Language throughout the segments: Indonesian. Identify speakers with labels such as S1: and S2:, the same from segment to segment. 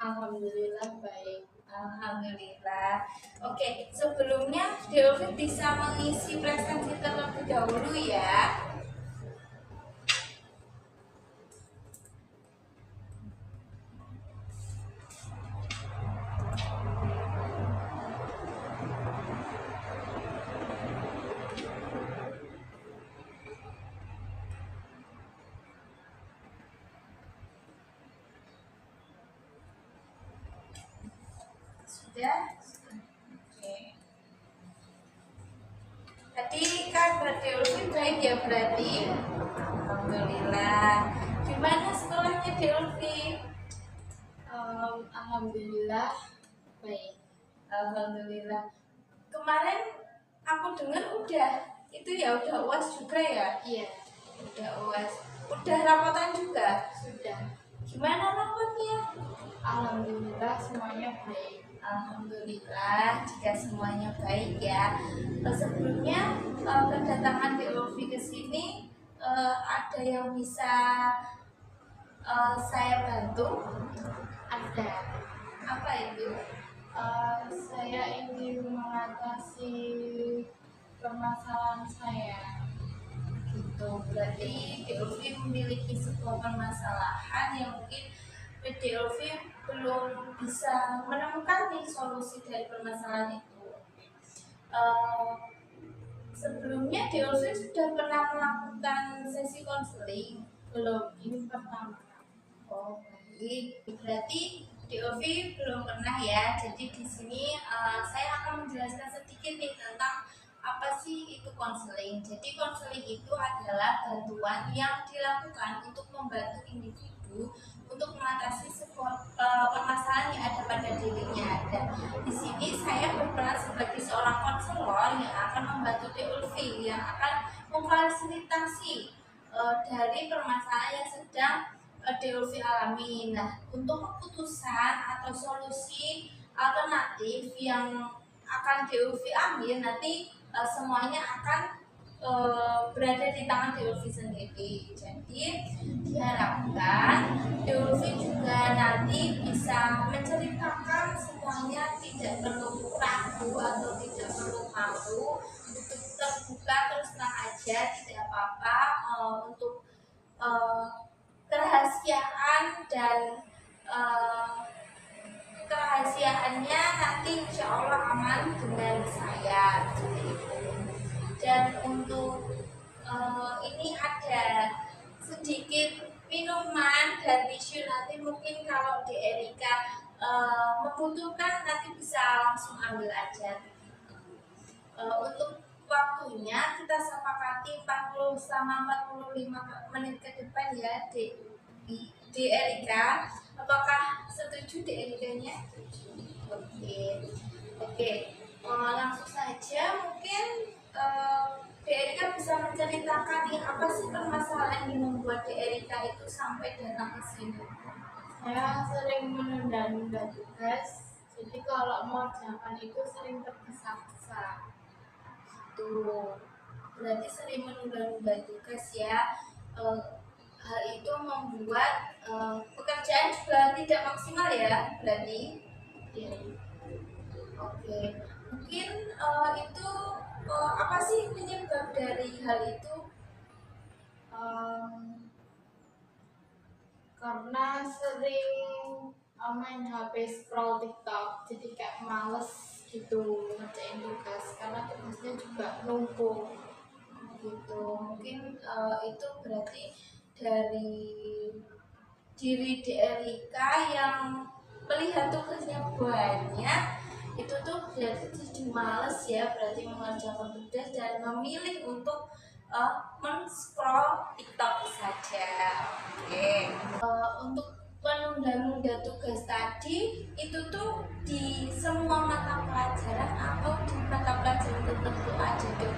S1: Alhamdulillah baik.
S2: Alhamdulillah. Oke, sebelumnya Deofi bisa mengisi presensi terlebih dahulu ya. Sudah? Oke. Tadi kabar Deofi baik ya berarti? Alhamdulillah. Gimana sekolahnya Deofi?
S1: Alhamdulillah baik.
S2: Alhamdulillah. Kemarin aku dengar udah itu ya udah UAS juga ya?
S1: Iya,
S2: Udah UAS. Udah rapotan juga?
S1: sudah.
S2: Gimana rapotnya?
S1: Alhamdulillah semuanya baik.
S2: Alhamdulillah jika semuanya baik ya. Sebelumnya kedatangan Deofi ke sini ada yang bisa saya bantu?
S1: Ada.
S2: Apa itu?
S1: Saya ingin mengatasi permasalahan saya.
S2: Gitu. Berarti Deofi memiliki sebuah permasalahan yang mungkin Deofi belum bisa menemukan nih solusi dari permasalahan itu. Sebelumnya Deofi sudah pernah melakukan sesi konseling?
S1: Belum, ini pertama.
S2: Oh baik, berarti Deofi belum pernah ya. Jadi di sini saya akan menjelaskan sedikit nih tentang apa sih itu konseling. Jadi konseling itu adalah bantuan yang dilakukan untuk membantu individu untuk mengatasi sebuah permasalahan yang ada pada dirinya. Dan di sini saya berperan sebagai seorang konselor yang akan membantu Deofi, yang akan memfasilitasi dari permasalahan yang sedang Deofi alami. Nah, untuk keputusan atau solusi alternatif yang akan Deofi ambil nanti semuanya akan berada di tangan Deofi sendiri. Jadi diharapkan Deofi juga nanti bisa menceritakan semuanya, tidak perlu ragu atau tidak perlu malu, untuk terbuka terus terang aja, tidak apa-apa, untuk kerahasiaan dan kerahasiaannya nanti insya Allah aman dengan saya seperti itu. Dan untuk ini ada sedikit minuman dan tisu, nanti mungkin kalau di Erika membutuhkan nanti bisa langsung ambil aja. Untuk waktunya kita sepakati 40 sama 45 menit ke depan ya di Erika. Apakah setuju di Erikanya? Oke. Oke. Langsung saja mungkin di Erika bisa menceritakan nih apa sih permasalahan yang membuat di Erika itu sampai datang ke sini.
S1: Saya sering menunda-nunda tugas, jadi kalau mau jawaban itu sering tergesa-gesa.
S2: Tuh, berarti sering menunda-nunda tugas ya. Hal itu membuat pekerjaan juga tidak maksimal ya, berarti.
S1: Iya.
S2: Oke, mungkin itu apa sih penyebab dari hal itu?
S1: Karena sering main HP scroll TikTok, jadi kayak males gitu ngerjain tugas karena tugasnya juga numpuk.
S2: Gitu, mungkin itu berarti dari diri Erika yang melihat tugasnya banyak, itu tuh berarti jadi males ya, berarti mengerjakan tugas dan memilih untuk men-scroll TikTok saja. Oke. Untuk penunda-nunda tugas tadi itu tuh di semua mata pelajaran atau di mata pelajaran tertentu aja tuh?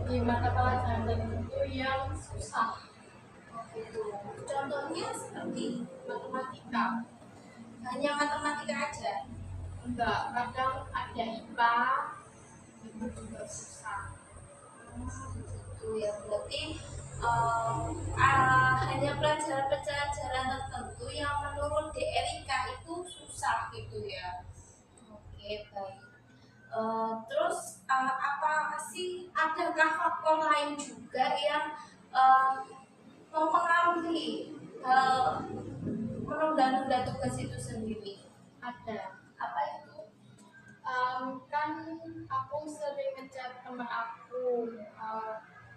S1: Di mata pelajaran tertentu yang susah,
S2: Gitu. Contohnya seperti
S1: matematika.
S2: hanya matematika aja.
S1: Enggak, kadang ada IPA itu juga susah.
S2: Gitu ya, berarti hanya pelajaran-pelajaran tertentu yang menurut DRIK itu susah gitu ya. Oke, baik. Terus apa sih, adakah faktor lain juga yang mempengaruhi menunda-nunda tugas itu sendiri?
S1: Ada.
S2: Apa itu?
S1: Kan aku sering ngechat teman aku,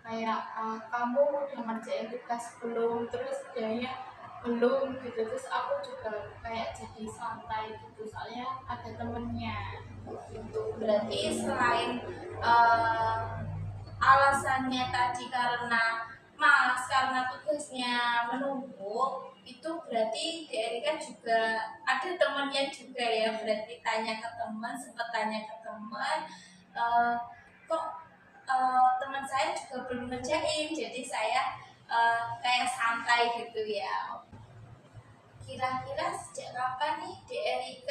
S1: kayak kamu udah ngerjain tugas belum, terus dianya belum gitu, terus aku juga kayak jadi santai gitu soalnya ada temennya gitu.
S2: Berarti selain eh, alasannya tadi karena malas karena tugasnya menumpuk, itu berarti DRK juga ada temannya juga ya, berarti tanya ke teman, sempat tanya ke teman, eh, kok teman saya juga belum ngerjain, jadi saya kayak santai gitu ya. Kira-kira sejak kapan nih DRK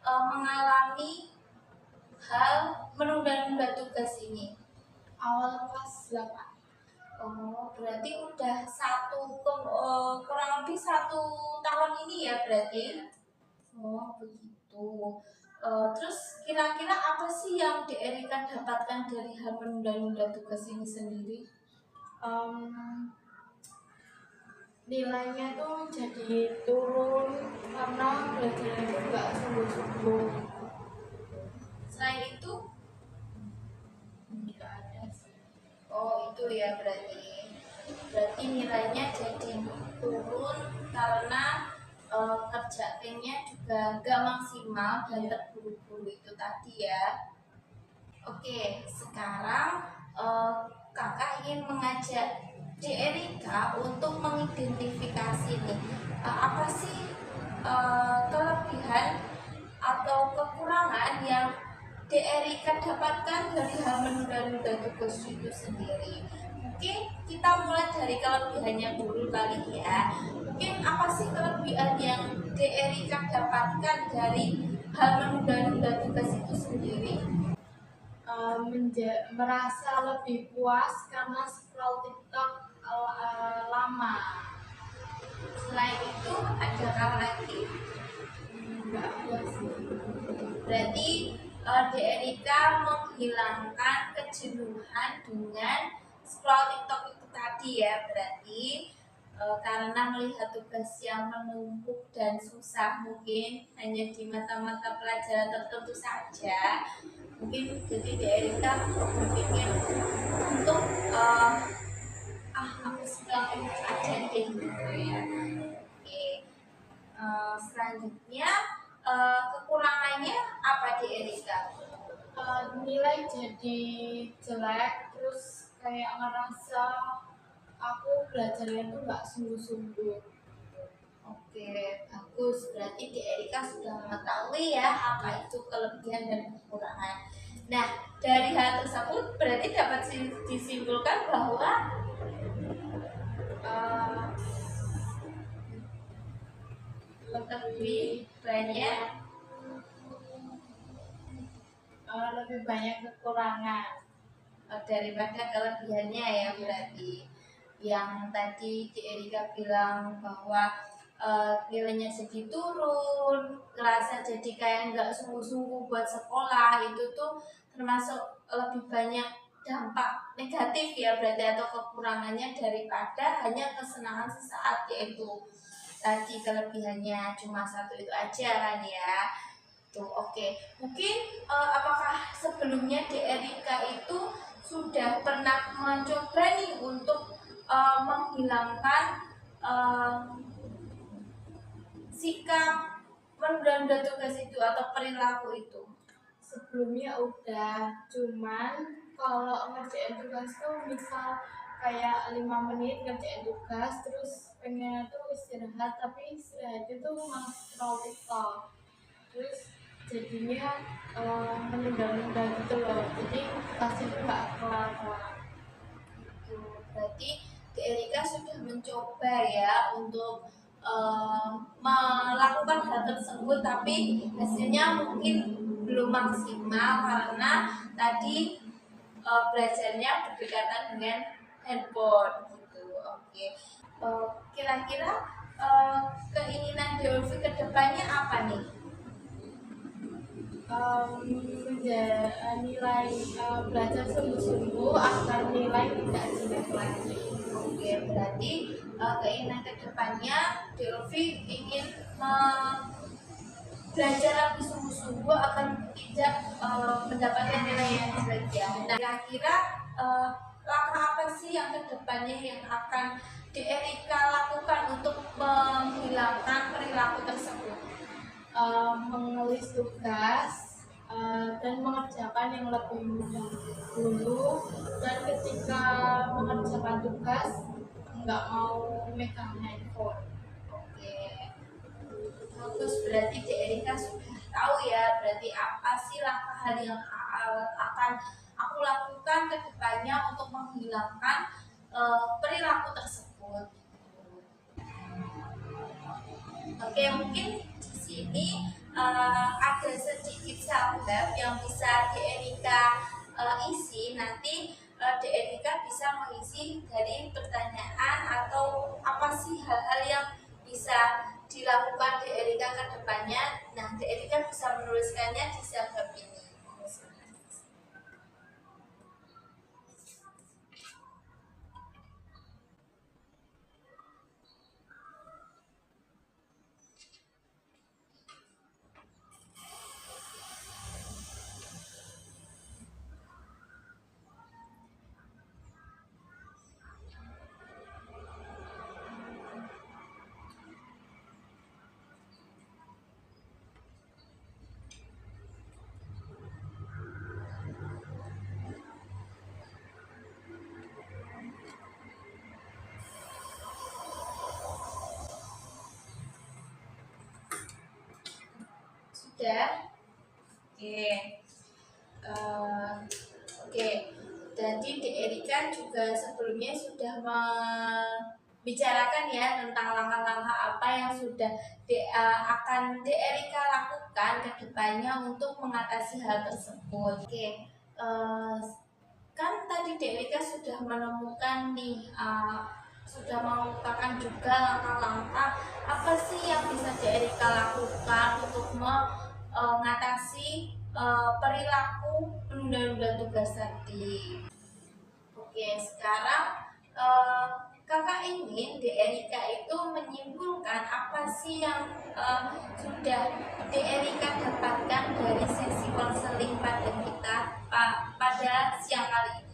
S2: mengalami hal menunda-nunda tugas ini?
S1: Awal kelas 8.
S2: Oh, berarti udah kurang lebih 1 tahun ini ya berarti. Oh, begitu. Terus kira-kira apa sih yang DRK dapatkan dari hal menunda-nunda tugas ini sendiri?
S1: Nilainya tuh jadi turun karena belajarnya itu nggak sungguh-sungguh.
S2: Selain itu,
S1: Nggak ada sih.
S2: oh itu ya berarti nilainya jadi turun karena kerjanya juga gak maksimal dan terburu-buru itu tadi ya. Oke, sekarang kakak ingin mengajak DRIK untuk mengidentifikasi nih apa sih kelebihan atau kekurangan yang DRIK dapatkan dari hal menunda-nunda tugas itu sendiri. Mungkin kita mulai dari kelebihannya dulu kali ya. Mungkin apa sih kelebihan yang DRIK dapatkan dari hal menunda-nunda tugas itu sendiri?
S1: Merasa lebih puas karena scroll TikTok lama.
S2: Selain itu, adakah lagi?
S1: Enggak ada sih.
S2: Berarti DRIK menghilangkan kejenuhan dengan scroll TikTok itu tadi ya. Berarti karena melihat tugas yang menumpuk dan susah mungkin hanya di mata-mata pelajaran tertentu saja, mungkin jadi DRIK berpikir untuk aku sekarang aja deh gitu ya. Oke. Selanjutnya kekurangannya apa di Erika?
S1: Nilai jadi jelek, terus kayak ngerasa aku belajarnya tuh nggak sungguh-sungguh.
S2: Oke, bagus. Berarti di Erika sudah mengetahui ya apa itu kelebihan dan kekurangan. Nah, dari hal tersebut berarti dapat disimpulkan bahwa
S1: Eh,
S2: lebih banyak
S1: lebih banyak kekurangan.
S2: daripada kelebihannya ya. Berarti yang tadi di Erika bilang bahwa nilainya jadi turun, ngerasa jadi kayak nggak sungguh-sungguh buat sekolah, itu tuh termasuk lebih banyak dampak negatif ya berarti, atau kekurangannya daripada hanya kesenangan sesaat, yaitu tadi kelebihannya cuma satu itu aja kan ya. Tuh, oke. Mungkin apakah sebelumnya di Erika itu sudah pernah mencoba nih untuk menghilangkan sikap menunda tugas itu atau perilaku itu?
S1: Sebelumnya udah, cuman kalau ngerjain tugas tuh misal kayak 5 menit ngerjain tugas, terus pengen tuh istirahat, tapi istirahatnya tuh malah scroll TikTok, terus jadinya menunda-nunda gitu loh, jadi tugasnya tuh nggak kelar-kelar.
S2: Tuh, berarti di Erika sudah mencoba ya untuk melakukan hal tersebut, tapi hasilnya mungkin belum maksimal karena tadi belajarnya berdekatan dengan handphone gitu. Oke. Kira-kira keinginan Deofi ke depannya apa nih?
S1: Nilai belajar sungguh-sungguh agar nilai tidak jelek lagi.
S2: Oke, berarti keinginan ke depannya Deofi ingin belajar lebih sungguh-sungguh akan tidak mendapatkan nilai yang jelek ya. Nah, kira-kira langkah apa sih yang kedepannya yang akan Erika lakukan untuk menghilangkan perilaku tersebut?
S1: Menulis tugas dan mengerjakan yang lebih mudah dulu, dan ketika mengerjakan tugas nggak mau megang handphone.
S2: Oke, bagus, berarti Erika sudah tahu ya berarti apa sih langkah hal yang akan aku lakukan ke depannya untuk menghilangkan perilaku tersebut. Oke, mungkin di sini ada sedikit sahabat yang bisa Erika isi. Nanti Erika bisa mengisi dari pertanyaan atau apa sih hal-hal yang bisa dilakukan Erika ke depannya. Nah, Erika bisa menuliskannya di sahabat ini. Sudah? Oke. Oke. Jadi Erika juga sebelumnya sudah membicarakan ya tentang langkah-langkah apa yang sudah akan Erika lakukan ke depannya untuk mengatasi hal tersebut. Oke. Kan tadi Erika sudah menemukan nih sudah mengumpulkan juga langkah-langkah apa sih yang bisa Erika lakukan untuk mengatasi perilaku menunda-nunda tugas tadi. Oke, sekarang kakak ingin Erika itu menyimpulkan apa sih yang sudah Erika dapatkan dari sesi konseling pada kita pada siang kali ini.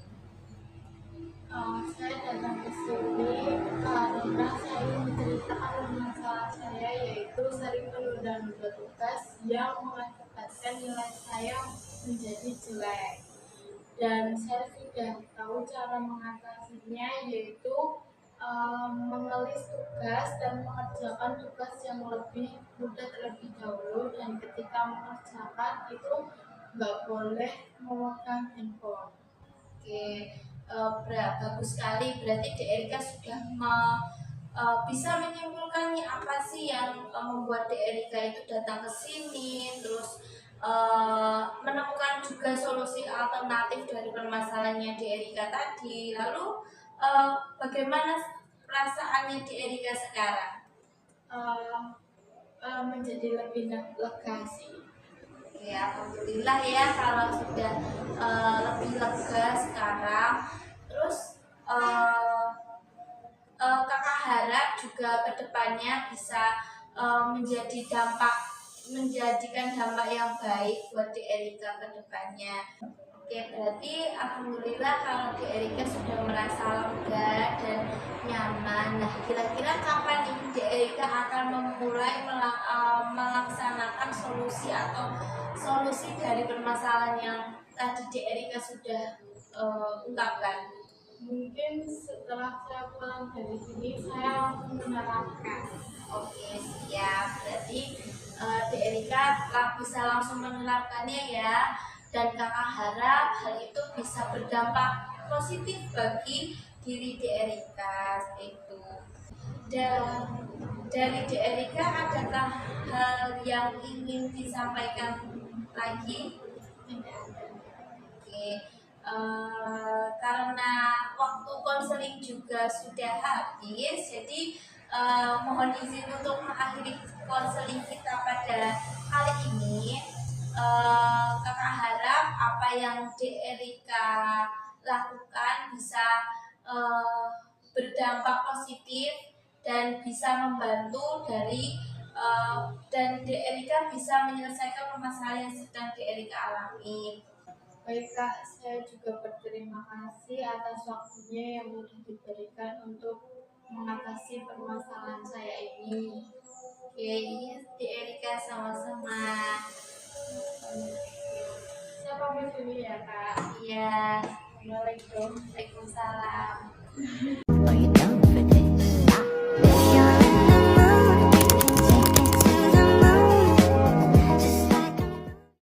S1: Saya datang ke sini karena saya ingin menceritakan masalah saya, yaitu sering menunda-nunda tugas yang mengakibatkan nilai saya menjadi jelek. Dan saya sudah tahu cara mengatasinya, yaitu menulis tugas dan mengerjakan tugas yang lebih mudah terlebih dahulu, dan ketika mengerjakan itu nggak boleh memegang handphone.
S2: Oke, bagus sekali. Berarti Erika sudah bisa menyimpulkan nih apa sih yang membuat Erika itu datang ke sini, terus menemukan juga solusi alternatif dari permasalahannya Erika tadi. Lalu bagaimana perasaannya Erika sekarang?
S1: Menjadi lebih lega sih.
S2: Ya, alhamdulillah ya kalau sudah lebih lega sekarang. Terus kakak harap juga kedepannya bisa menjadikan dampak yang baik buat Erika kedepannya. Oke, berarti alhamdulillah kalau Erika sudah merasa lega dan nyaman. Nah, kira-kira kapan nih Erika akan memulai melaksanakan solusi dari permasalahan yang tadi Erika sudah ungkapkan?
S1: Mungkin setelah saya pulang dari sini saya langsung menerapkan.
S2: Oke, siap. Berarti Erika bisa langsung menerapkannya ya. Dan kakak harap hal itu bisa berdampak positif bagi diri Erika itu. Dan dari Erika adakah hal yang ingin disampaikan lagi? Tidak. Oke. Karena waktu konseling juga sudah habis. Jadi mohon izin untuk mengakhiri konseling kita pada kali ini. Kakak harap apa yang Dek Erika lakukan bisa berdampak positif dan bisa membantu dan Dek Erika bisa menyelesaikan permasalahan yang sedang Dek Erika alami.
S1: Baik Kak, saya juga berterima kasih atas waktunya yang sudah diberikan untuk mengatasi permasalahan saya ini.
S2: Oke, iya Dek Erika sama-sama.
S1: Saya pamit dulu ya Kak.
S2: Iya,
S1: Assalamualaikum.
S2: Waalaikumsalam.